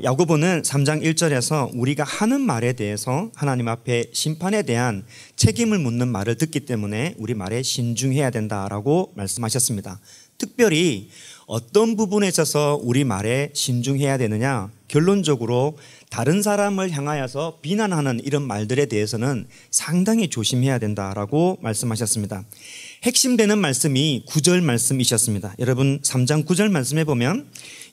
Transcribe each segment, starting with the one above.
야고보는 3장 1절에서 우리가 하는 말에 대해서 하나님 앞에 심판에 대한 책임을 묻는 말을 듣기 때문에 우리 말에 신중해야 된다라고 말씀하셨습니다. 특별히 어떤 부분에 있어서 우리 말에 신중해야 되느냐, 결론적으로 다른 사람을 향하여서 비난하는 이런 말들에 대해서는 상당히 조심해야 된다라고 말씀하셨습니다. 핵심되는 말씀이 9절 말씀이셨습니다. 여러분 3장 9절 말씀에 보면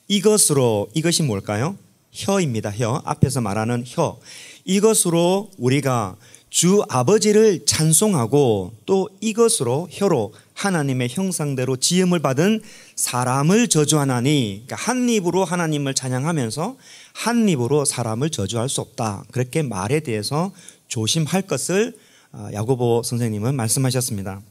이것으로, 이것이 뭘까요? 혀입니다. 혀, 앞에서 말하는 혀. 이것으로 우리가 주 아버지를 찬송하고 또 이것으로, 혀로 하나님의 형상대로 지음을 받은 사람을 저주하나니, 그러니까 한 입으로 하나님을 찬양하면서 한 입으로 사람을 저주할 수 없다. 그렇게 말에 대해서 조심할 것을 야고보 선생님은 말씀하셨습니다.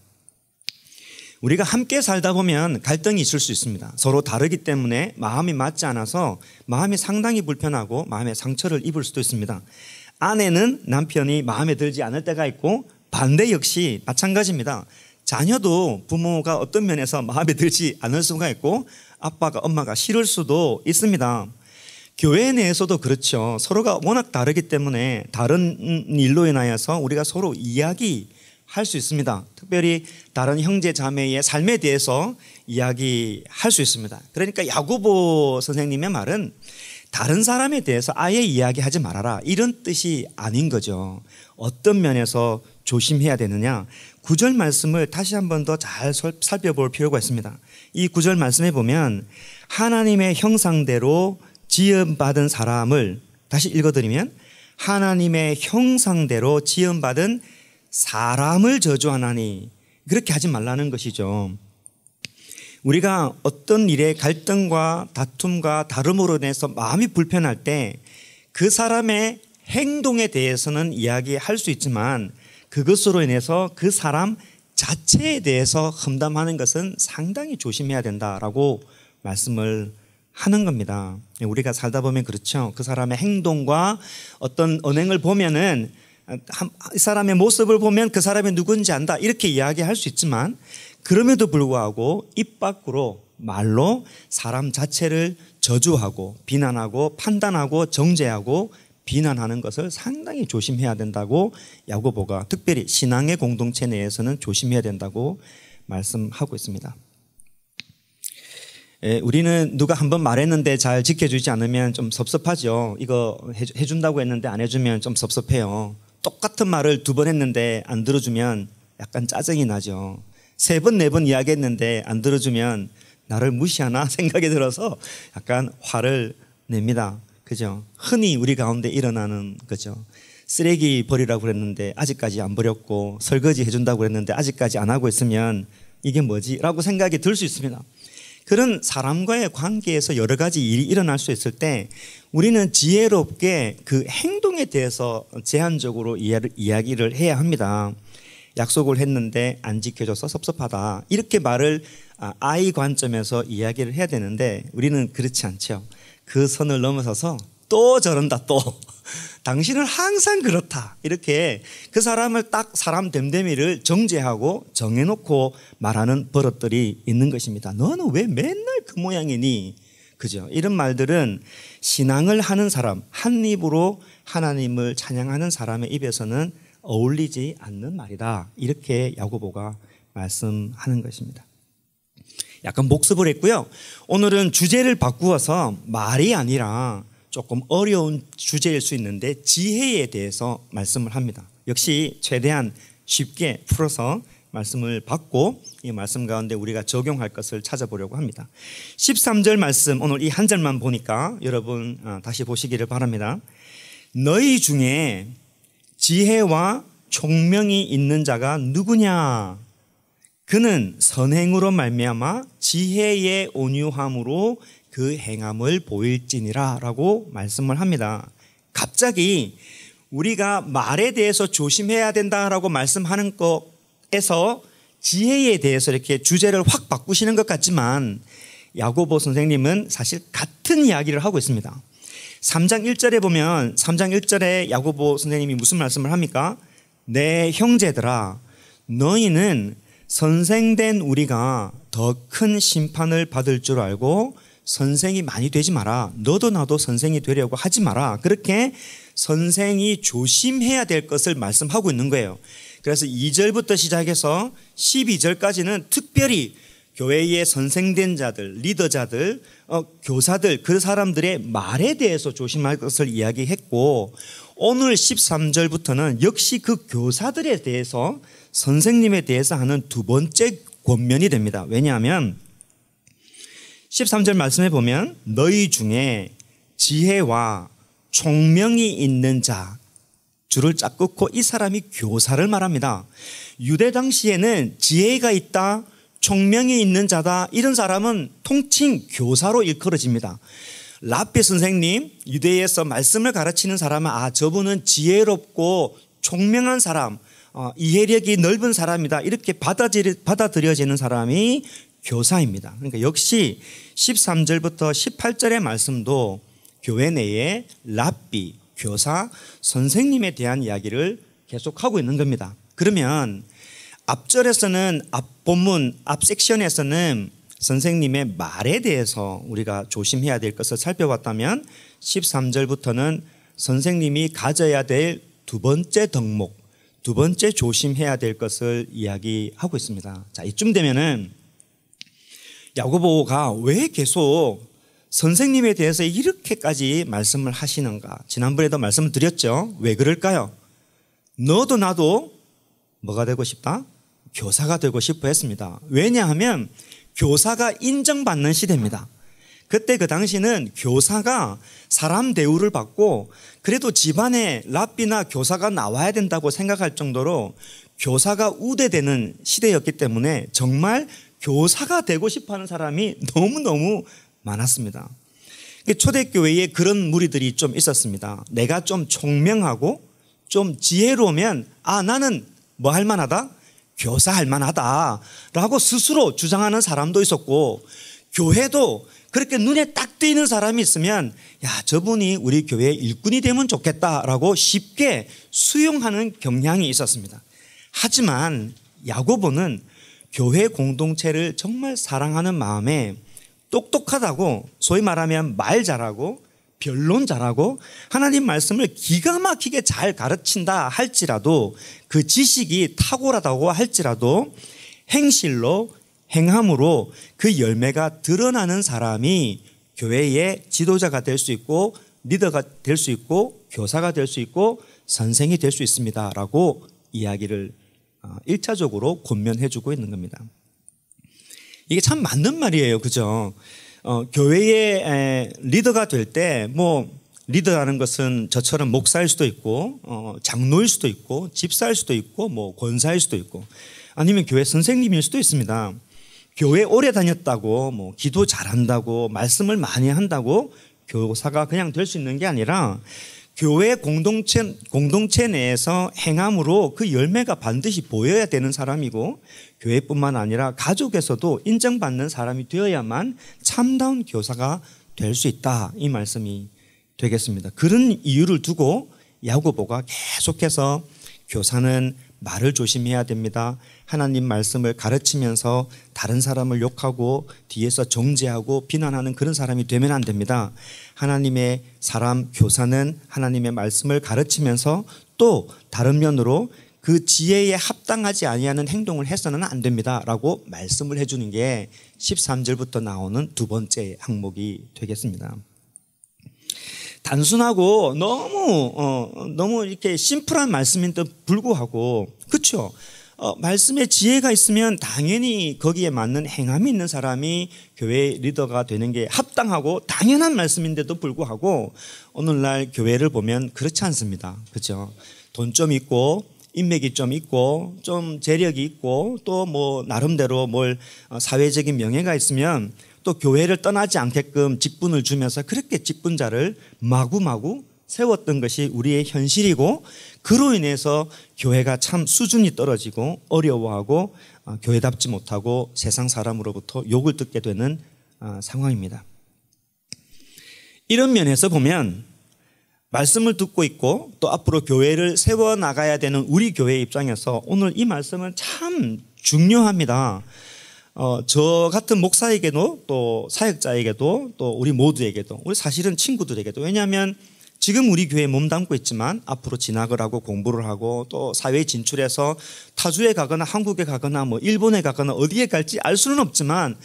우리가 함께 살다 보면 갈등이 있을 수 있습니다. 서로 다르기 때문에 마음이 맞지 않아서 마음이 상당히 불편하고 마음의 상처를 입을 수도 있습니다. 아내는 남편이 마음에 들지 않을 때가 있고 반대 역시 마찬가지입니다. 자녀도 부모가 어떤 면에서 마음에 들지 않을 수가 있고 아빠가 엄마가 싫을 수도 있습니다. 교회 내에서도 그렇죠. 서로가 워낙 다르기 때문에 다른 일로 인하여서 우리가 서로 이야기할 수 있습니다. 특별히 다른 형제 자매의 삶에 대해서 이야기할 수 있습니다. 그러니까 야고보 선생님의 말은 다른 사람에 대해서 아예 이야기하지 말아라, 이런 뜻이 아닌 거죠. 어떤 면에서 조심해야 되느냐, 9절 말씀을 다시 한 번 더 잘 살펴볼 필요가 있습니다. 이 9절 말씀에 보면 하나님의 형상대로 지음받은 사람을, 다시 읽어드리면 하나님의 형상대로 지음받은 사람을 저주하나니, 그렇게 하지 말라는 것이죠. 우리가 어떤 일에 갈등과 다툼과 다름으로 인해서 마음이 불편할 때 그 사람의 행동에 대해서는 이야기할 수 있지만 그것으로 인해서 그 사람 자체에 대해서 험담하는 것은 상당히 조심해야 된다라고 말씀을 하는 겁니다. 우리가 살다 보면 그렇죠. 그 사람의 행동과 어떤 언행을 보면은 이 사람의 모습을 보면 그 사람이 누군지 안다, 이렇게 이야기할 수 있지만 그럼에도 불구하고 입 밖으로 말로 사람 자체를 저주하고 비난하고 판단하고 정죄하고 비난하는 것을 상당히 조심해야 된다고 야고보가, 특별히 신앙의 공동체 내에서는 조심해야 된다고 말씀하고 있습니다. 우리는 누가 한번 말했는데 잘 지켜주지 않으면 좀 섭섭하죠. 이거 해준다고 했는데 안 해주면 좀 섭섭해요. 똑같은 말을 2번 했는데 안 들어주면 약간 짜증이 나죠. 3번, 4번 이야기했는데 안 들어주면 나를 무시하나 생각이 들어서 약간 화를 냅니다. 그죠? 흔히 우리 가운데 일어나는 거죠. 쓰레기 버리라고 그랬는데 아직까지 안 버렸고, 설거지 해준다고 그랬는데 아직까지 안 하고 있으면 이게 뭐지? 라고 생각이 들 수 있습니다. 그런 사람과의 관계에서 여러 가지 일이 일어날 수 있을 때 우리는 지혜롭게 그 행동에 대해서 제한적으로 이야기를 해야 합니다. 약속을 했는데 안 지켜줘서 섭섭하다, 이렇게 말을 아이 관점에서 이야기를 해야 되는데 우리는 그렇지 않죠. 그 선을 넘어서서 또 저런다, 또 당신은 항상 그렇다, 이렇게 그 사람을 딱 사람 됨됨이를 정죄하고 정해놓고 말하는 버릇들이 있는 것입니다. 너는 왜 맨날 그 모양이니? 그죠? 이런 말들은 신앙을 하는 사람, 한 입으로 하나님을 찬양하는 사람의 입에서는 어울리지 않는 말이다, 이렇게 야고보가 말씀하는 것입니다. 약간 복습을 했고요. 오늘은 주제를 바꾸어서 말이 아니라 조금 어려운 주제일 수 있는데 지혜에 대해서 말씀을 합니다. 역시 최대한 쉽게 풀어서 말씀을 받고 이 말씀 가운데 우리가 적용할 것을 찾아보려고 합니다. 13절 말씀, 오늘 이 한 절만 보니까 여러분 다시 보시기를 바랍니다. 너희 중에 지혜와 총명이 있는 자가 누구냐? 그는 선행으로 말미암아 지혜의 온유함으로 그 행함을 보일지니라 라고 말씀을 합니다. 갑자기 우리가 말에 대해서 조심해야 된다라고 말씀하는 것에서 지혜에 대해서 이렇게 주제를 확 바꾸시는 것 같지만 야고보 선생님은 사실 같은 이야기를 하고 있습니다. 3장 1절에 보면 3장 1절에 야고보 선생님이 무슨 말씀을 합니까? 내 형제들아, 너희는 선생된 우리가 더 큰 심판을 받을 줄 알고 선생이 많이 되지 마라. 너도 나도 선생이 되려고 하지 마라. 그렇게 선생이 조심해야 될 것을 말씀하고 있는 거예요. 그래서 2절부터 시작해서 12절까지는 특별히 교회의 선생된 자들, 리더자들, 교사들, 그 사람들의 말에 대해서 조심할 것을 이야기했고, 오늘 13절부터는 역시 그 교사들에 대해서, 선생님에 대해서 하는 두 번째 권면이 됩니다. 왜냐하면 13절 말씀해 보면 너희 중에 지혜와 총명이 있는 자, 줄을 쫙 긋고 이 사람이 교사를 말합니다. 유대 당시에는 지혜가 있다, 총명이 있는 자다, 이런 사람은 통칭 교사로 일컬어집니다. 랍비 선생님, 유대에서 말씀을 가르치는 사람은 저분은 지혜롭고 총명한 사람, 이해력이 넓은 사람이다, 이렇게 받아들여지는 사람이 교사입니다. 그러니까 역시 13절부터 18절의 말씀도 교회 내에 랍비, 교사, 선생님에 대한 이야기를 계속하고 있는 겁니다. 그러면 앞절에서는, 앞본문, 앞 섹션에서는 선생님의 말에 대해서 우리가 조심해야 될 것을 살펴봤다면 13절부터는 선생님이 가져야 될 두 번째 덕목, 두 번째 조심해야 될 것을 이야기하고 있습니다. 자, 이쯤 되면은 야고보가 왜 계속 선생님에 대해서 이렇게까지 말씀을 하시는가? 지난번에도 말씀을 드렸죠. 왜 그럴까요? 너도 나도 뭐가 되고 싶다? 교사가 되고 싶어 했습니다. 왜냐하면 교사가 인정받는 시대입니다. 그때 그 당시는 교사가 사람 대우를 받고 그래도 집안에 랍비나 교사가 나와야 된다고 생각할 정도로 교사가 우대되는 시대였기 때문에 정말 교사가 되고 싶어하는 사람이 너무너무 많았습니다. 초대교회에 그런 무리들이 좀 있었습니다. 내가 좀 총명하고 좀 지혜로우면 나는 뭐 할 만하다? 교사 할 만하다 라고 스스로 주장하는 사람도 있었고, 교회도 그렇게 눈에 딱 띄는 사람이 있으면 저분이 우리 교회의 일꾼이 되면 좋겠다라고 쉽게 수용하는 경향이 있었습니다. 하지만 야고보는 교회 공동체를 정말 사랑하는 마음에 똑똑하다고, 소위 말하면 말 잘하고 변론 잘하고 하나님 말씀을 기가 막히게 잘 가르친다 할지라도, 그 지식이 탁월하다고 할지라도 행실로, 행함으로 그 열매가 드러나는 사람이 교회의 지도자가 될 수 있고 리더가 될 수 있고 교사가 될 수 있고 선생이 될 수 있습니다 라고 이야기를 1차적으로 권면해 주고 있는 겁니다. 이게 참 맞는 말이에요. 그죠? 교회의 리더가 될 때 리더라는 것은 저처럼 목사일 수도 있고 장로일 수도 있고 집사일 수도 있고 권사일 수도 있고 아니면 교회 선생님일 수도 있습니다. 교회 오래 다녔다고 기도 잘한다고 말씀을 많이 한다고 교사가 그냥 될 수 있는 게 아니라 교회 공동체 내에서 행함으로 그 열매가 반드시 보여야 되는 사람이고, 교회뿐만 아니라 가족에서도 인정받는 사람이 되어야만 참다운 교사가 될 수 있다, 이 말씀이 되겠습니다. 그런 이유를 두고 야고보가 계속해서 교사는 말을 조심해야 됩니다. 하나님 말씀을 가르치면서 다른 사람을 욕하고 뒤에서 정죄하고 비난하는 그런 사람이 되면 안 됩니다. 하나님의 사람 교사는 하나님의 말씀을 가르치면서 또 다른 면으로 그 지혜에 합당하지 아니하는 행동을 해서는 안 됩니다 라고 말씀을 해주는 게 13절부터 나오는 두 번째 항목이 되겠습니다. 단순하고 너무 이렇게 심플한 말씀인데도 불구하고, 그렇죠? 말씀에 지혜가 있으면 당연히 거기에 맞는 행함이 있는 사람이 교회 리더가 되는 게 합당하고 당연한 말씀인데도 불구하고 오늘날 교회를 보면 그렇지 않습니다. 그렇죠? 돈 좀 있고 인맥이 좀 있고 좀 재력이 있고 또 나름대로 사회적인 명예가 있으면 또 교회를 떠나지 않게끔 직분을 주면서 그렇게 직분자를 마구마구 세웠던 것이 우리의 현실이고, 그로 인해서 교회가 참 수준이 떨어지고 어려워하고 교회답지 못하고 세상 사람으로부터 욕을 듣게 되는 상황입니다. 이런 면에서 보면 말씀을 듣고 있고 또 앞으로 교회를 세워나가야 되는 우리 교회 입장에서 오늘 이 말씀은 참 중요합니다. 저 같은 목사에게도 또 사역자에게도 또 우리 모두에게도 우리 사실은 친구들에게도 왜냐하면 지금 우리 교회에 몸담고 있지만 앞으로 진학을 하고 공부를 하고 또 사회에 진출해서 타주에 가거나 한국에 가거나 뭐 일본에 가거나 어디에 갈지 알 수는 없지만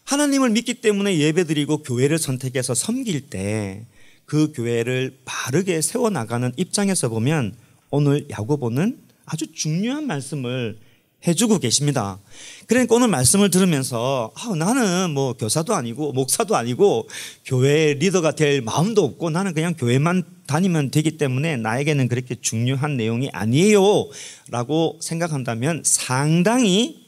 하나님을 믿기 때문에 예배드리고 교회를 선택해서 섬길 때 그 교회를 바르게 세워나가는 입장에서 보면 오늘 야고보는 아주 중요한 말씀을 해주고 계십니다. 그러니까 오늘 말씀을 들으면서 나는 뭐 교사도 아니고 목사도 아니고 교회 리더가 될 마음도 없고 나는 그냥 교회만 다니면 되기 때문에 나에게는 그렇게 중요한 내용이 아니에요 라고 생각한다면 상당히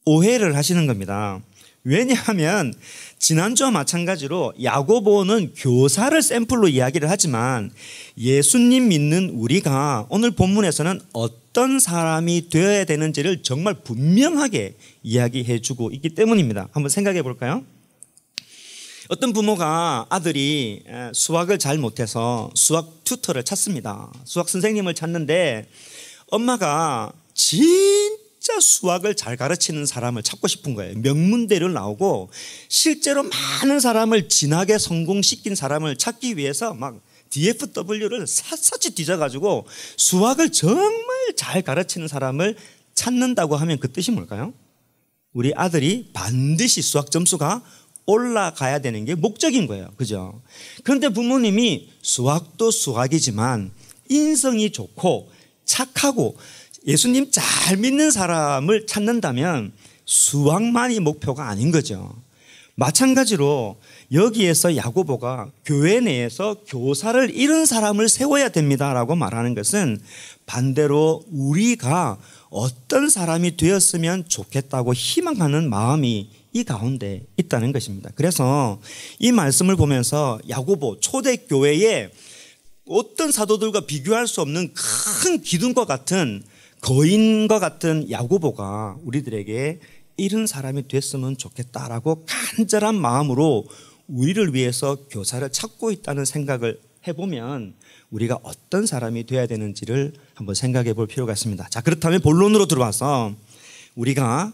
오해를 하시는 겁니다. 왜냐하면 지난주와 마찬가지로 야고보는 교사를 샘플로 이야기를 하지만 예수님 믿는 우리가 오늘 본문에서는 어떤 사람이 되어야 되는지를 정말 분명하게 이야기해 주고 있기 때문입니다. 한번 생각해 볼까요? 어떤 부모가 아들이 수학을 잘 못해서 수학 튜터를 찾습니다. 수학 선생님을 찾는데 엄마가 진짜 수학을 잘 가르치는 사람을 찾고 싶은 거예요. 명문대를 나오고 실제로 많은 사람을 진학에 성공시킨 사람을 찾기 위해서 막 DFW를 샅샅이 뒤져가지고 수학을 정말 잘 가르치는 사람을 찾는다고 하면 그 뜻이 뭘까요? 우리 아들이 반드시 수학 점수가 올라가야 되는 게 목적인 거예요. 그죠? 그런데 부모님이 수학도 수학이지만 인성이 좋고 착하고 예수님 잘 믿는 사람을 찾는다면 수학만이 목표가 아닌 거죠. 마찬가지로 여기에서 야고보가 교회 내에서 교사를 잃은 사람을 세워야 됩니다라고 말하는 것은 반대로 우리가 어떤 사람이 되었으면 좋겠다고 희망하는 마음이 이 가운데 있다는 것입니다. 그래서 이 말씀을 보면서 야고보 초대교회에 어떤 사도들과 비교할 수 없는 큰 기둥과 같은 거인과 같은 야고보가 우리들에게 이런 사람이 됐으면 좋겠다라고 간절한 마음으로 우리를 위해서 교사를 찾고 있다는 생각을 해보면 우리가 어떤 사람이 돼야 되는지를 한번 생각해 볼 필요가 있습니다. 자, 그렇다면 본론으로 들어와서 우리가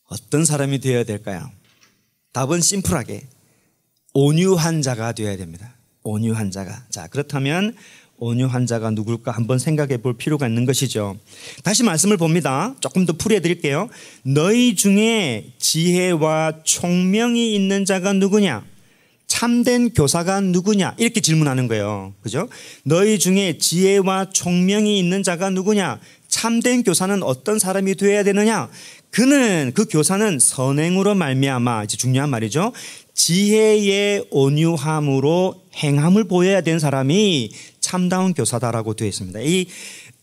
어떤 사람이 되어야 될까요? 답은 심플하게 온유한 자가 되어야 됩니다. 온유한 자가. 자, 그렇다면 온유한 자가 누굴까 한번 생각해 볼 필요가 있는 것이죠. 다시 말씀을 봅니다. 조금 더 풀이해 드릴게요. 너희 중에 지혜와 총명이 있는 자가 누구냐? 참된 교사가 누구냐? 이렇게 질문하는 거예요. 그죠? 너희 중에 지혜와 총명이 있는 자가 누구냐? 참된 교사는 어떤 사람이 되어야 되느냐? 그 교사는 선행으로 말미암아, 이제 중요한 말이죠. 지혜의 온유함으로 행함을 보여야 되는 사람이 참다운 교사다라고 되어 있습니다. 이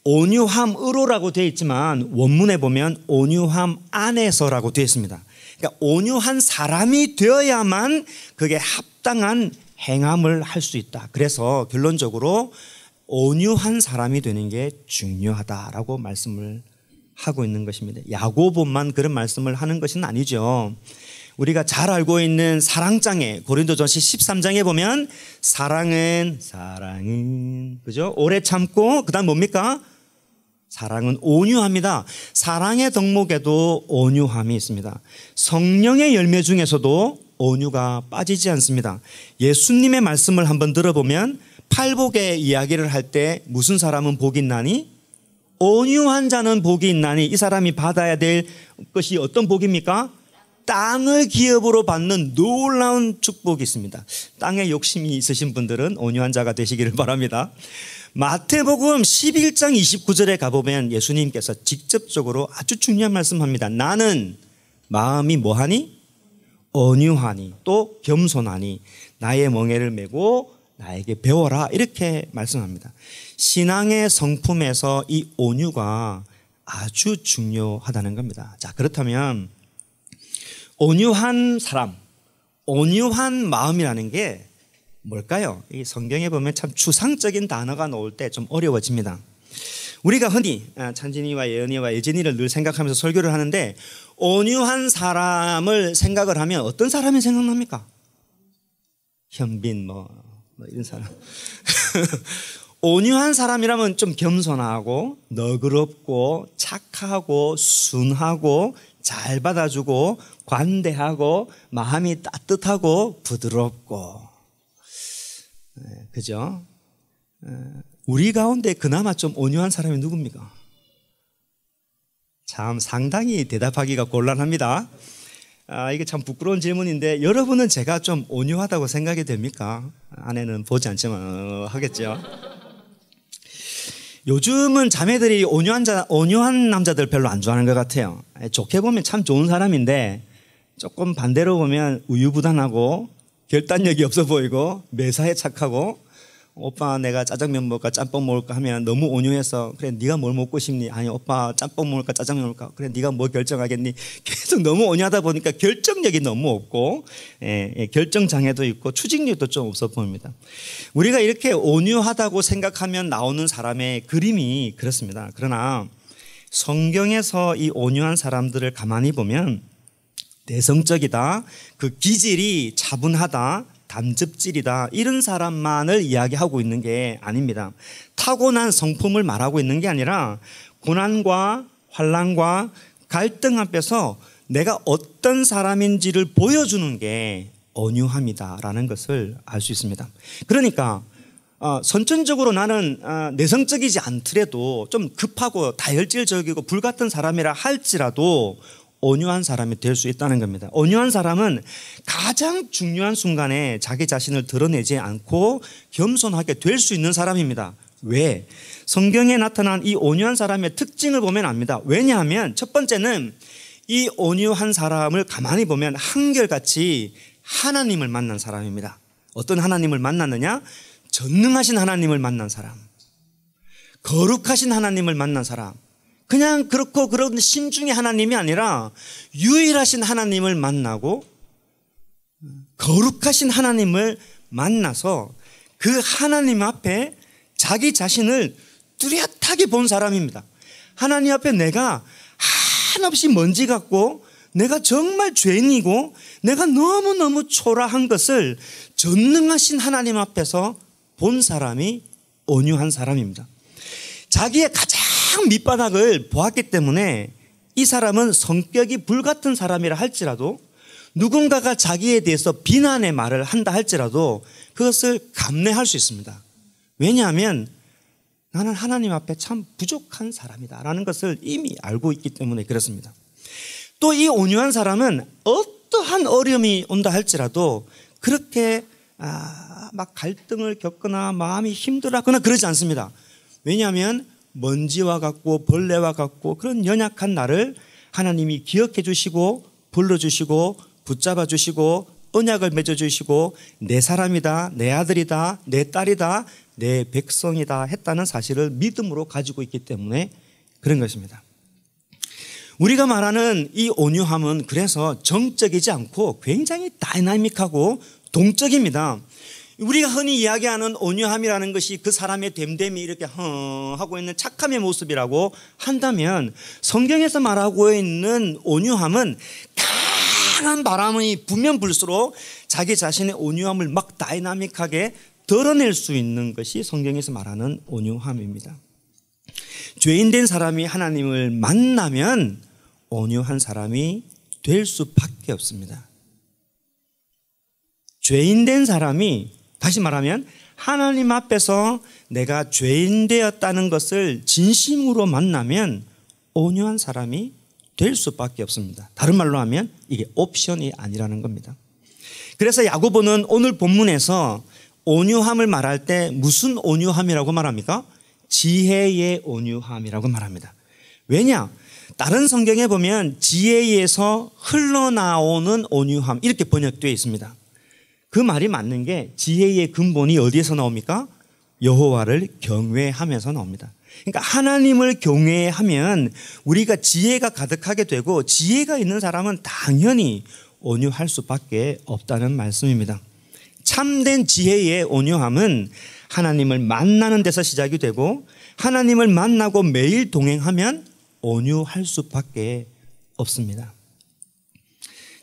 온유함으로라고 되어 있지만 원문에 보면 온유함 안에서라고 되어 있습니다. 그러니까 온유한 사람이 되어야만 그게 합당한 행함을 할 수 있다. 그래서 결론적으로 온유한 사람이 되는 게 중요하다라고 말씀을 하고 있는 것입니다. 야고보만 그런 말씀을 하는 것은 아니죠. 우리가 잘 알고 있는 사랑장에 고린도전서 13장에 보면 사랑은 그죠? 오래 참고 그다음 뭡니까? 사랑은 온유합니다. 사랑의 덕목에도 온유함이 있습니다. 성령의 열매 중에서도 온유가 빠지지 않습니다. 예수님의 말씀을 한번 들어보면 팔복의 이야기를 할 때 무슨 사람은 복이 있나니? 온유한 자는 복이 있나니. 이 사람이 받아야 될 것이 어떤 복입니까? 땅을 기업으로 받는 놀라운 축복이 있습니다. 땅에 욕심이 있으신 분들은 온유한 자가 되시기를 바랍니다. 마태복음 11장 29절에 가보면 예수님께서 직접적으로 아주 중요한 말씀합니다. 나는 마음이 뭐하니? 온유하니 또 겸손하니 나의 멍에를 메고 나에게 배워라, 이렇게 말씀합니다. 신앙의 성품에서 이 온유가 아주 중요하다는 겁니다. 자, 그렇다면 온유한 사람, 온유한 마음이라는 게 뭘까요? 이 성경에 보면 참 추상적인 단어가 나올 때 좀 어려워집니다. 우리가 흔히 찬진이와 예은이와 예진이를 늘 생각하면서 설교를 하는데 온유한 사람을 생각을 하면 어떤 사람이 생각납니까? 현빈 뭐 이런 사람. 온유한 사람이라면 좀 겸손하고 너그럽고 착하고 순하고 잘 받아주고 관대하고 마음이 따뜻하고 부드럽고, 그죠? 우리 가운데 그나마 좀 온유한 사람이 누굽니까? 참 상당히 대답하기가 곤란합니다. 이게 참 부끄러운 질문인데, 여러분은 제가 좀 온유하다고 생각이 됩니까? 아내는 보지 않지만 하겠죠. 요즘은 자매들이 온유한 남자들 별로 안 좋아하는 것 같아요. 좋게 보면 참 좋은 사람인데 조금 반대로 보면 우유부단하고 결단력이 없어 보이고 매사에 착하고, 오빠 내가 짜장면 먹을까 짬뽕 먹을까 하면 너무 온유해서 그래 네가 뭘 먹고 싶니? 아니 오빠 짬뽕 먹을까 짜장면 먹을까? 그래 네가 뭐 결정하겠니? 계속 너무 온유하다 보니까 결정력이 너무 없고, 결정장애도 있고 추진력도 좀 없어 보입니다. 우리가 이렇게 온유하다고 생각하면 나오는 사람의 그림이 그렇습니다. 그러나 성경에서 이 온유한 사람들을 가만히 보면 내성적이다, 그 기질이 차분하다, 담즙질이다, 이런 사람만을 이야기하고 있는 게 아닙니다. 타고난 성품을 말하고 있는 게 아니라 고난과 환난과 갈등 앞에서 내가 어떤 사람인지를 보여주는 게 온유함이다라는 것을 알 수 있습니다. 그러니까 선천적으로 나는 내성적이지 않더라도 좀 급하고 다혈질적이고 불같은 사람이라 할지라도 온유한 사람이 될 수 있다는 겁니다. 온유한 사람은 가장 중요한 순간에 자기 자신을 드러내지 않고 겸손하게 될 수 있는 사람입니다. 왜? 성경에 나타난 이 온유한 사람의 특징을 보면 압니다. 왜냐하면 첫 번째는 이 온유한 사람을 가만히 보면 한결같이 하나님을 만난 사람입니다. 어떤 하나님을 만났느냐? 전능하신 하나님을 만난 사람, 거룩하신 하나님을 만난 사람, 그냥 그렇고 그런 신중의 하나님이 아니라 유일하신 하나님을 만나고 거룩하신 하나님을 만나서 그 하나님 앞에 자기 자신을 뚜렷하게 본 사람입니다. 하나님 앞에 내가 한없이 먼지 같고 내가 정말 죄인이고 내가 너무너무 초라한 것을 전능하신 하나님 앞에서 본 사람이 온유한 사람입니다. 자기의 가장 밑바닥을 보았기 때문에 이 사람은 성격이 불같은 사람이라 할지라도, 누군가가 자기에 대해서 비난의 말을 한다 할지라도 그것을 감내할 수 있습니다. 왜냐하면 나는 하나님 앞에 참 부족한 사람이다 라는 것을 이미 알고 있기 때문에 그렇습니다. 또 이 온유한 사람은 어떠한 어려움이 온다 할지라도 그렇게 막 갈등을 겪거나 마음이 힘들어하거나 그러지 않습니다. 왜냐하면 먼지와 같고 벌레와 같고 그런 연약한 나를 하나님이 기억해 주시고 불러주시고 붙잡아 주시고 언약을 맺어 주시고 내 사람이다, 내 아들이다, 내 딸이다, 내 백성이다 했다는 사실을 믿음으로 가지고 있기 때문에 그런 것입니다. 우리가 말하는 이 온유함은 그래서 정적이지 않고 굉장히 다이나믹하고 동적입니다. 우리가 흔히 이야기하는 온유함이라는 것이 그 사람의 됨됨이 이렇게 하고 있는 착함의 모습이라고 한다면, 성경에서 말하고 있는 온유함은 강한 바람이 불면 불수록 자기 자신의 온유함을 막 다이나믹하게 드러낼 수 있는 것이 성경에서 말하는 온유함입니다. 죄인된 사람이 하나님을 만나면 온유한 사람이 될 수밖에 없습니다. 죄인된 사람이, 다시 말하면 하나님 앞에서 내가 죄인 되었다는 것을 진심으로 만나면 온유한 사람이 될 수밖에 없습니다. 다른 말로 하면 이게 옵션이 아니라는 겁니다. 그래서 야고보는 오늘 본문에서 온유함을 말할 때 무슨 온유함이라고 말합니까? 지혜의 온유함이라고 말합니다. 왜냐? 다른 성경에 보면 지혜에서 흘러나오는 온유함 이렇게 번역되어 있습니다. 그 말이 맞는 게 지혜의 근본이 어디에서 나옵니까? 여호와를 경외하면서 나옵니다. 그러니까 하나님을 경외하면 우리가 지혜가 가득하게 되고, 지혜가 있는 사람은 당연히 온유할 수밖에 없다는 말씀입니다. 참된 지혜의 온유함은 하나님을 만나는 데서 시작이 되고, 하나님을 만나고 매일 동행하면 온유할 수밖에 없습니다.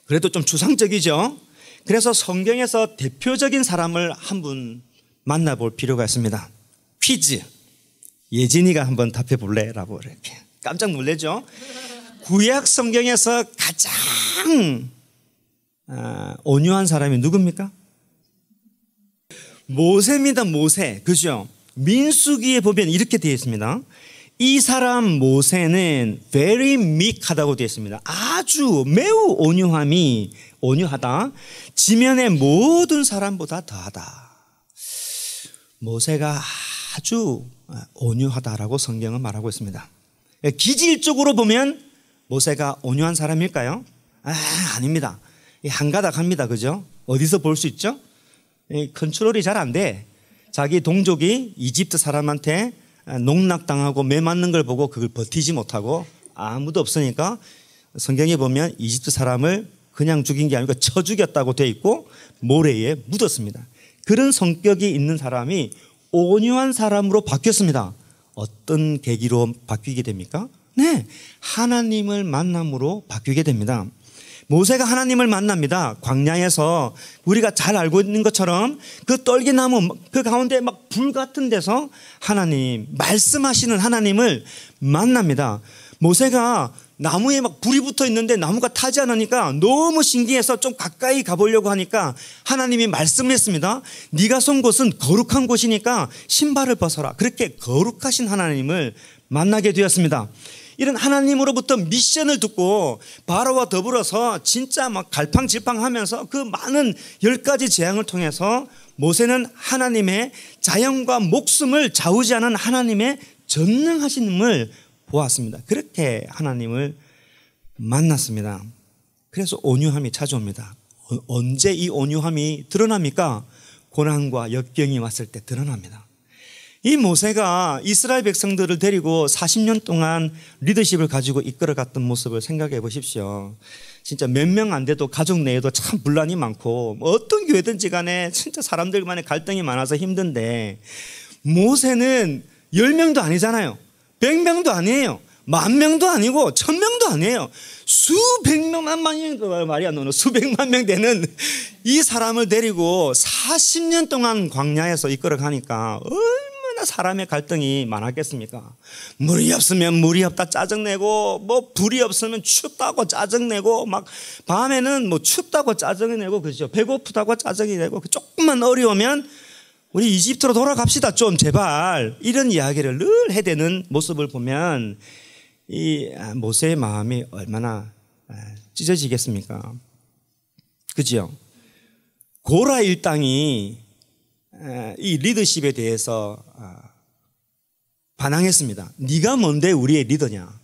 그래도 좀 추상적이죠? 그래서 성경에서 대표적인 사람을 한 분 만나볼 필요가 있습니다. 퀴즈. 예진이가 한번 답해 볼래? 라고 이렇게 깜짝 놀라죠. 구약 성경에서 가장 온유한 사람이 누굽니까? 모세입니다. 모세. 그죠? 민수기에 보면 이렇게 되어 있습니다. 이 사람 모세는 very meek하다고 되어 있습니다. 아주 매우 온유하다. 지면의 모든 사람보다 더하다. 모세가 아주 온유하다라고 성경은 말하고 있습니다. 기질적으로 보면 모세가 온유한 사람일까요? 아닙니다. 한 가닥 합니다. 그죠? 어디서 볼 수 있죠? 컨트롤이 잘 안 돼. 자기 동족이 이집트 사람한테 농락당하고 매 맞는 걸 보고 그걸 버티지 못하고 아무도 없으니까 성경에 보면 이집트 사람을 그냥 죽인 게 아니고 쳐 죽였다고 되어 있고 모래에 묻었습니다. 그런 성격이 있는 사람이 온유한 사람으로 바뀌었습니다. 어떤 계기로 바뀌게 됩니까? 네, 하나님을 만남으로 바뀌게 됩니다. 모세가 하나님을 만납니다. 광야에서 우리가 잘 알고 있는 것처럼 그 떨기나무 그 가운데 막 불 같은 데서 하나님, 말씀하시는 하나님을 만납니다. 모세가 나무에 막 불이 붙어 있는데 나무가 타지 않으니까 너무 신기해서 좀 가까이 가보려고 하니까 하나님이 말씀했습니다. 네가 선 곳은 거룩한 곳이니까 신발을 벗어라. 그렇게 거룩하신 하나님을 만나게 되었습니다. 이런 하나님으로부터 미션을 듣고 바로와 더불어서 진짜 막 갈팡질팡하면서 그 많은 10가지 재앙을 통해서 모세는 하나님의 자연과 목숨을 좌우지하는 하나님의 전능하심을 보았습니다. 그렇게 하나님을 만났습니다. 그래서 온유함이 찾아옵니다. 언제 이 온유함이 드러납니까? 고난과 역경이 왔을 때 드러납니다. 이 모세가 이스라엘 백성들을 데리고 40년 동안 리더십을 가지고 이끌어갔던 모습을 생각해 보십시오. 진짜 몇 명 안 돼도 가족 내에도 참 분란이 많고 어떤 교회든지 간에 진짜 사람들 간에 갈등이 많아서 힘든데 모세는 10명도 아니잖아요. 100명도 아니에요. 10,000명도 아니고 1,000명도 아니에요. 수백 명만 말이야 너는 수백만 명 되는 이 사람을 데리고 40년 동안 광야에서 이끌어가니까 얼마나 사람의 갈등이 많았겠습니까? 물이 없으면 물이 없다 짜증내고 뭐 불이 없으면 춥다고 짜증내고 막 밤에는 뭐 춥다고 짜증내고 그죠? 배고프다고 짜증이 내고 조금만 어려우면 우리 이집트로 돌아갑시다 좀 제발 이런 이야기를 늘 해대는 모습을 보면 이 모세의 마음이 얼마나 찢어지겠습니까? 그죠? 고라 일당이 이 리더십에 대해서 반항했습니다. 네가 뭔데 우리의 리더냐?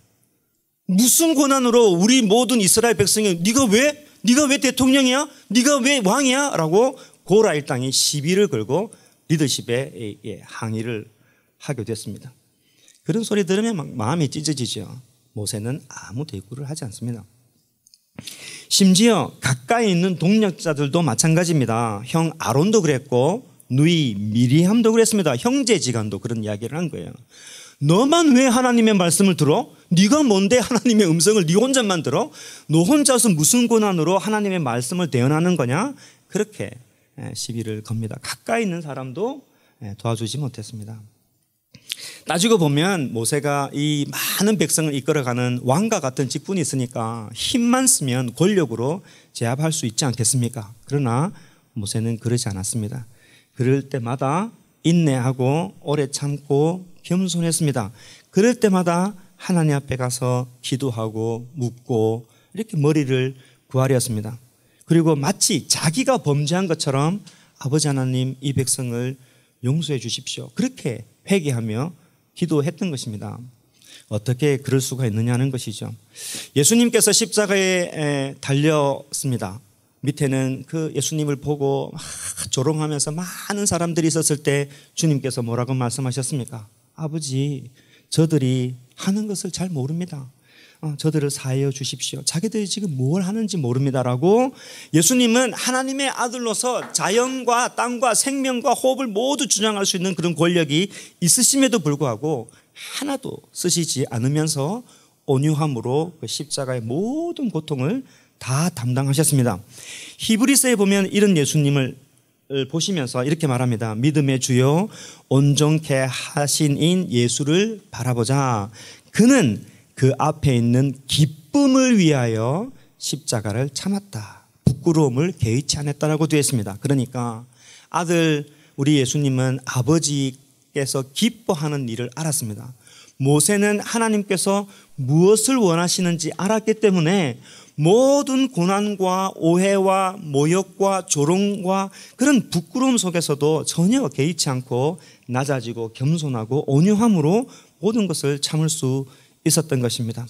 무슨 권한으로 우리 모든 이스라엘 백성이 네가 왜 대통령이야? 네가 왜 왕이야? 라고 고라 일당이 시비를 걸고 리더십에 항의를 하게 됐습니다. 그런 소리 들으면 막 마음이 찢어지죠. 모세는 아무 대꾸를 하지 않습니다. 심지어 가까이 있는 동력자들도 마찬가지입니다. 형 아론도 그랬고 누이 미리암도 그랬습니다. 형제지간도 그런 이야기를 한 거예요. 너만 왜 하나님의 말씀을 들어? 네가 뭔데 하나님의 음성을 네 혼자만 들어? 너 혼자서 무슨 권한으로 하나님의 말씀을 대언하는 거냐? 그렇게 시비를 겁니다. 가까이 있는 사람도 도와주지 못했습니다. 따지고 보면 모세가 이 많은 백성을 이끌어가는 왕과 같은 직분이 있으니까 힘만 쓰면 권력으로 제압할 수 있지 않겠습니까? 그러나 모세는 그러지 않았습니다. 그럴 때마다 인내하고 오래 참고 겸손했습니다. 그럴 때마다 하나님 앞에 가서 기도하고 묻고 이렇게 머리를 구하렸습니다. 그리고 마치 자기가 범죄한 것처럼 아버지 하나님 이 백성을 용서해 주십시오. 그렇게 회개하며 기도했던 것입니다. 어떻게 그럴 수가 있느냐는 것이죠. 예수님께서 십자가에 달렸습니다. 밑에는 그 예수님을 보고 조롱하면서 많은 사람들이 있었을 때 주님께서 뭐라고 말씀하셨습니까? 아버지, 저들이 하는 것을 잘 모릅니다. 저들을 사하여 주십시오. 자기들이 지금 뭘 하는지 모릅니다라고 예수님은 하나님의 아들로서 자연과 땅과 생명과 호흡을 모두 주장할 수 있는 그런 권력이 있으심에도 불구하고 하나도 쓰시지 않으면서 온유함으로 그 십자가의 모든 고통을 다 담당하셨습니다. 히브리서에 보면 이런 예수님을 보시면서 이렇게 말합니다. 믿음의 주요 온전케 하신 인 예수를 바라보자. 그는 그 앞에 있는 기쁨을 위하여 십자가를 참았다. 부끄러움을 개의치 않았다라고 되어 있습니다. 그러니까 아들 우리 예수님은 아버지께서 기뻐하는 일을 알았습니다. 모세는 하나님께서 무엇을 원하시는지 알았기 때문에 모든 고난과 오해와 모욕과 조롱과 그런 부끄러움 속에서도 전혀 개의치 않고 낮아지고 겸손하고 온유함으로 모든 것을 참을 수 있었던 것입니다.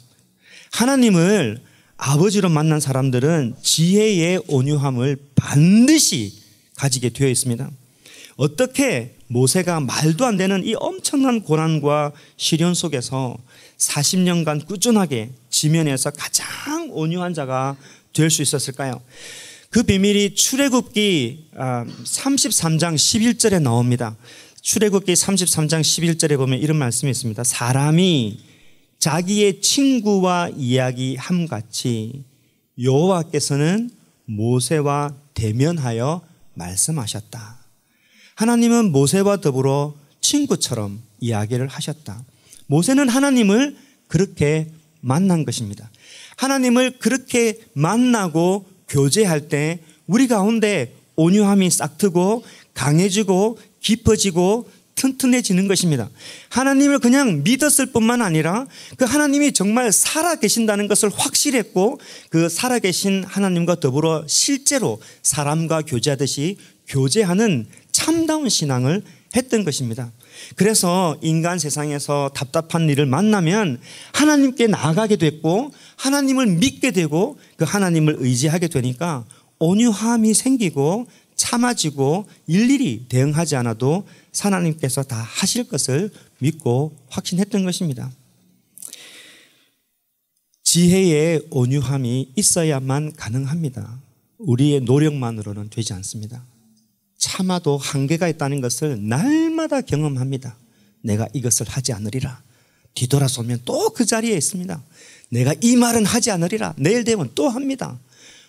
하나님을 아버지로 만난 사람들은 지혜의 온유함을 반드시 가지게 되어 있습니다. 어떻게 모세가 말도 안 되는 이 엄청난 고난과 시련 속에서 40년간 꾸준하게 지면에서 가장 온유한 자가 될 수 있었을까요? 그 비밀이 출애굽기 33장 11절에 나옵니다. 출애굽기 33장 11절에 보면 이런 말씀이 있습니다. 사람이 자기의 친구와 이야기함같이 여호와께서는 모세와 대면하여 말씀하셨다. 하나님은 모세와 더불어 친구처럼 이야기를 하셨다. 모세는 하나님을 그렇게 만난 것입니다. 하나님을 그렇게 만나고 교제할 때 우리 가운데 온유함이 싹트고 강해지고 깊어지고 튼튼해지는 것입니다. 하나님을 그냥 믿었을 뿐만 아니라 그 하나님이 정말 살아계신다는 것을 확실했고 그 살아계신 하나님과 더불어 실제로 사람과 교제하듯이 교제하는 참다운 신앙을 했던 것입니다. 그래서 인간 세상에서 답답한 일을 만나면 하나님께 나아가게 됐고 하나님을 믿게 되고 그 하나님을 의지하게 되니까 온유함이 생기고 참아지고 일일이 대응하지 않아도 하나님께서 다 하실 것을 믿고 확신했던 것입니다. 지혜의 온유함이 있어야만 가능합니다. 우리의 노력만으로는 되지 않습니다. 참아도 한계가 있다는 것을 날마다 경험합니다. 내가 이것을 하지 않으리라. 뒤돌아서면 또 그 자리에 있습니다. 내가 이 말은 하지 않으리라. 내일 되면 또 합니다.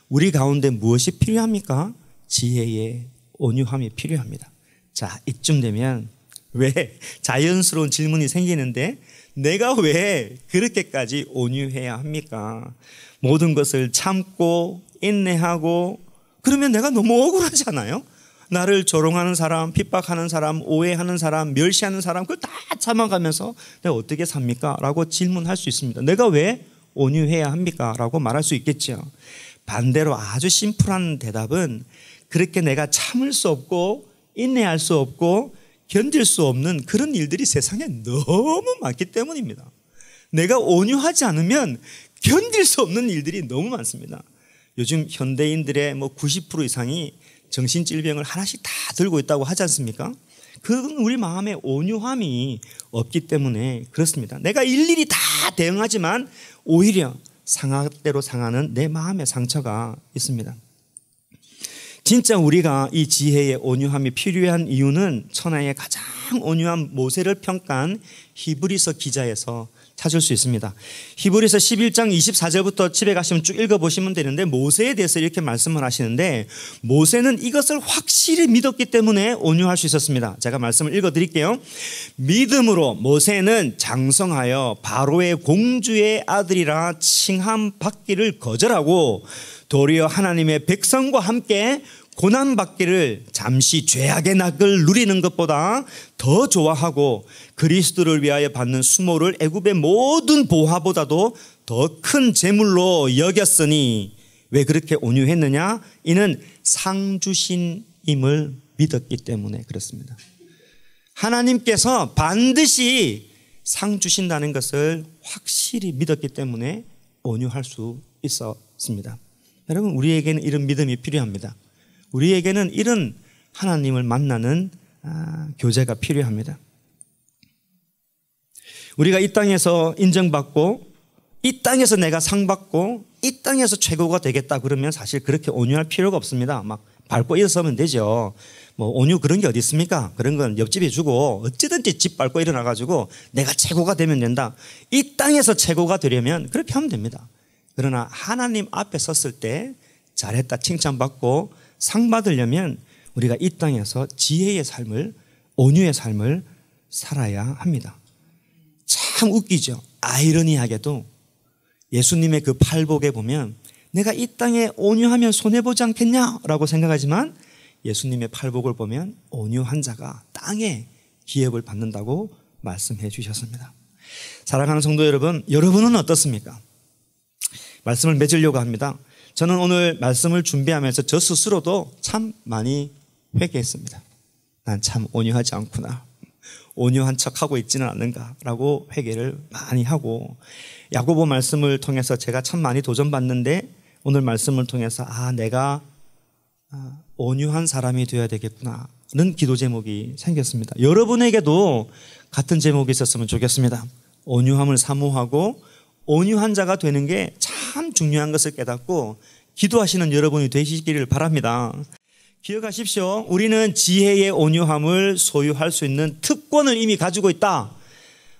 우리 가운데 무엇이 필요합니까? 지혜의 온유함이 필요합니다. 자, 이쯤 되면 왜 자연스러운 질문이 생기는데 내가 왜 그렇게까지 온유해야 합니까? 모든 것을 참고 인내하고 그러면 내가 너무 억울하잖아요. 나를 조롱하는 사람, 핍박하는 사람, 오해하는 사람, 멸시하는 사람 그걸 다 참아가면서 내가 어떻게 삽니까? 라고 질문할 수 있습니다. 내가 왜 온유해야 합니까? 라고 말할 수 있겠죠. 반대로 아주 심플한 대답은 그렇게 내가 참을 수 없고 인내할 수 없고 견딜 수 없는 그런 일들이 세상에 너무 많기 때문입니다. 내가 온유하지 않으면 견딜 수 없는 일들이 너무 많습니다. 요즘 현대인들의 90% 이상이 정신질병을 하나씩 다 들고 있다고 하지 않습니까? 그건 우리 마음에 온유함이 없기 때문에 그렇습니다. 내가 일일이 다 대응하지만 오히려 상하대로 상하는 내 마음의 상처가 있습니다. 진짜 우리가 이 지혜의 온유함이 필요한 이유는 천하의 가장 온유한 모세를 평가한 히브리서 기자에서 찾을 수 있습니다. 히브리서 11장 24절부터 집에 가시면 쭉 읽어보시면 되는데 모세에 대해서 이렇게 말씀을 하시는데 모세는 이것을 확실히 믿었기 때문에 온유할 수 있었습니다. 제가 말씀을 읽어드릴게요. 믿음으로 모세는 장성하여 바로의 공주의 아들이라 칭함받기를 거절하고 도리어 하나님의 백성과 함께 고난받기를 잠시 죄악의 낙을 누리는 것보다 더 좋아하고 그리스도를 위하여 받는 수모를 애굽의 모든 보화보다도 더 큰 재물로 여겼으니 왜 그렇게 온유했느냐? 이는 상 주신임을 믿었기 때문에 그렇습니다. 하나님께서 반드시 상 주신다는 것을 확실히 믿었기 때문에 온유할 수 있었습니다. 여러분 우리에게는 이런 믿음이 필요합니다. 우리에게는 이런 하나님을 만나는 교제가 필요합니다. 우리가 이 땅에서 인정받고 이 땅에서 내가 상 받고 이 땅에서 최고가 되겠다 그러면 사실 그렇게 온유할 필요가 없습니다. 막 밟고 일어서면 되죠. 온유 그런 게 어디 있습니까? 그런 건 옆집에 주고 어찌든지 집 밟고 일어나가지고 내가 최고가 되면 된다. 이 땅에서 최고가 되려면 그렇게 하면 됩니다. 그러나 하나님 앞에 섰을 때 잘했다 칭찬받고 상 받으려면 우리가 이 땅에서 지혜의 삶을, 온유의 삶을 살아야 합니다. 참 웃기죠. 아이러니하게도 예수님의 그 팔복에 보면 내가 이 땅에 온유하면 손해보지 않겠냐라고 생각하지만 예수님의 팔복을 보면 온유한 자가 땅에 기업을 받는다고 말씀해 주셨습니다. 사랑하는 성도 여러분, 여러분은 어떻습니까? 말씀을 맺으려고 합니다. 저는 오늘 말씀을 준비하면서 저 스스로도 참 많이 회개했습니다. 난 참 온유하지 않구나. 온유한 척하고 있지는 않는가라고 회개를 많이 하고, 야고보 말씀을 통해서 제가 참 많이 도전받는데 오늘 말씀을 통해서 내가 온유한 사람이 되어야 되겠구나는 기도 제목이 생겼습니다. 여러분에게도 같은 제목이 있었으면 좋겠습니다. 온유함을 사모하고 온유한 자가 되는 게 참 중요한 것을 깨닫고 기도하시는 여러분이 되시기를 바랍니다. 기억하십시오. 우리는 지혜의 온유함을 소유할 수 있는 특권을 이미 가지고 있다.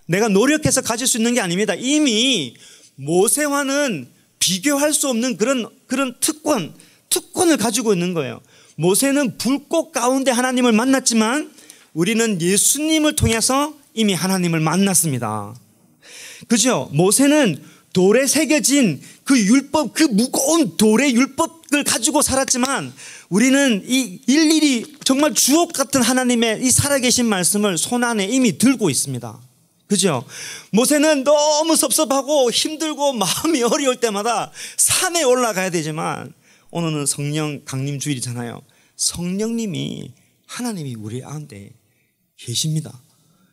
내가 노력해서 가질 수 있는 게 아닙니다. 이미 모세와는 비교할 수 없는 그런 특권을 가지고 있는 거예요. 모세는 불꽃 가운데 하나님을 만났지만 우리는 예수님을 통해서 이미 하나님을 만났습니다. 그죠? 모세는 돌에 새겨진 그 율법, 그 무거운 돌의 율법을 가지고 살았지만 우리는 이 일일이 정말 주옥 같은 하나님의 이 살아계신 말씀을 손안에 이미 들고 있습니다. 그죠? 모세는 너무 섭섭하고 힘들고 마음이 어려울 때마다 산에 올라가야 되지만 오늘은 성령 강림 주일이잖아요. 성령님이, 하나님이 우리 가운데 계십니다.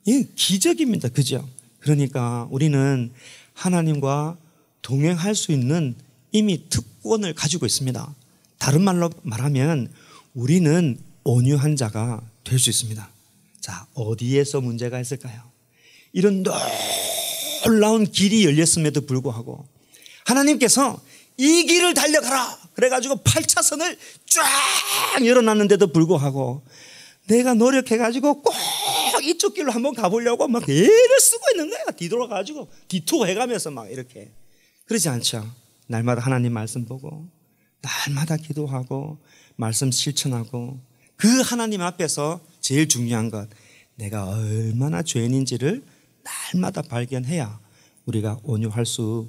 이게 기적입니다. 그죠? 그러니까 우리는 하나님과 동행할 수 있는 이미 특권을 가지고 있습니다. 다른 말로 말하면 우리는 온유한 자가 될 수 있습니다. 자, 어디에서 문제가 있을까요? 이런 놀라운 길이 열렸음에도 불구하고 하나님께서 이 길을 달려가라 그래가지고 8차선을 쫙 열어놨는데도 불구하고 내가 노력해가지고 꼭 이쪽 길로 한번 가보려고 막 애를 쓰고 있는 거야. 뒤돌아가지고 디투어 해가면서 막 이렇게. 그러지 않죠. 날마다 하나님 말씀 보고 날마다 기도하고 말씀 실천하고 그 하나님 앞에서 제일 중요한 것, 내가 얼마나 죄인인지를 날마다 발견해야 우리가 온유할 수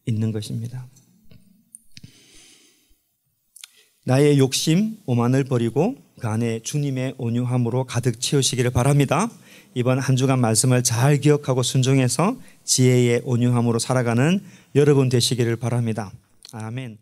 있는 것입니다. 나의 욕심, 오만을 버리고 그 안에 주님의 온유함으로 가득 채우시기를 바랍니다. 이번 한 주간 말씀을 잘 기억하고 순종해서 지혜의 온유함으로 살아가는 여러분 되시기를 바랍니다. 아멘.